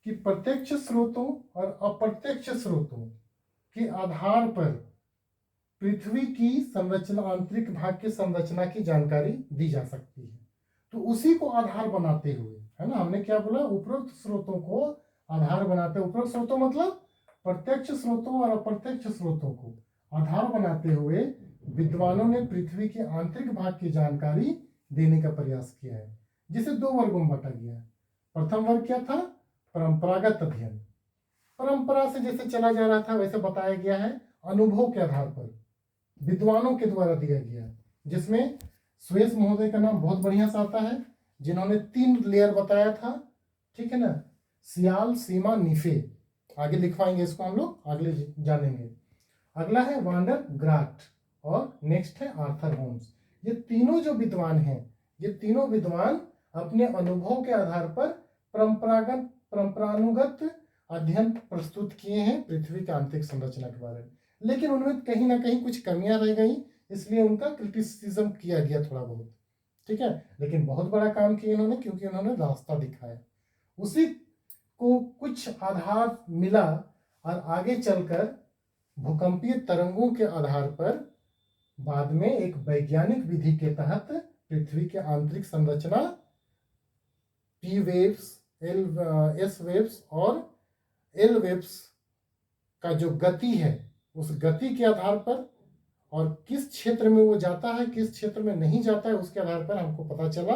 कि प्रत्यक्ष स्रोतों और अप्रत्यक्ष स्रोतों के आधार पर पृथ्वी की संरचना, आंतरिक भाग की संरचना की जानकारी दी जा सकती है। तो उसी को आधार बनाते हुए, है ना, हमने क्या बोला, उपरोक्त स्रोतों को आधार बनाते, उपरोक्त स्रोतों मतलब प्रत्यक्ष स्रोतों और अप्रत्यक्ष स्रोतों को आधार बनाते हुए विद्वानों ने पृथ्वी के आंतरिक भाग की जानकारी देने का प्रयास किया है, जिसे दो वर्गों में बांटा गया है। प्रथम वर्ग क्या था, परंपरागत अध्ययन, परंपरा से जैसे चला जा रहा था वैसे बताया गया है, अनुभव के आधार पर विद्वानों के द्वारा दिया गया, जिसमें सुयस महोदय का नाम बहुत बढ़िया से आता है, जिन्होंने 3 लेयर बताया था, ठीक है ना, सियाल, सीमा, निफे, आगे लिखवाएंगे इसको हम लोग, अगले जानेंगे। अगला है वांडर ग्राट और नेक्स्ट है आर्थर होम्स। ये तीनों जो विद्वान हैं, ये तीनों विद्वान अपने अनुभव के आधार पर परंपरानुगत अध्ययन प्रस्तुत किए हैं पृथ्वी के आंतरिक संरचना के बारे में, लेकिन उनमें कहीं ना कहीं कुछ कमियां रह गई, इसलिए उनका क्रिटिसिज्म किया गया थोड़ा बहुत, ठीक है, लेकिन बहुत बड़ा काम किया इन्होंने, क्योंकि उन्होंने रास्ता दिखाया, उसी को कुछ आधार मिला और आगे चलकर भूकंपीय तरंगों के आधार पर बाद में एक वैज्ञानिक विधि के तहत पृथ्वी के आंतरिक संरचना, पी वेव्स, एस वेव्स और एल वेव्स का जो गति है, उस गति के आधार पर और किस क्षेत्र में वो जाता है, किस क्षेत्र में नहीं जाता है, उसके आधार पर हमको पता चला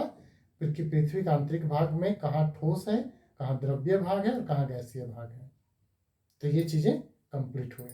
कि पृथ्वी का आंतरिक भाग में कहाँ ठोस है, कहाँ द्रव्य भाग है और कहाँ गैसीय भाग है। तो ये चीजें कंप्लीट हुई।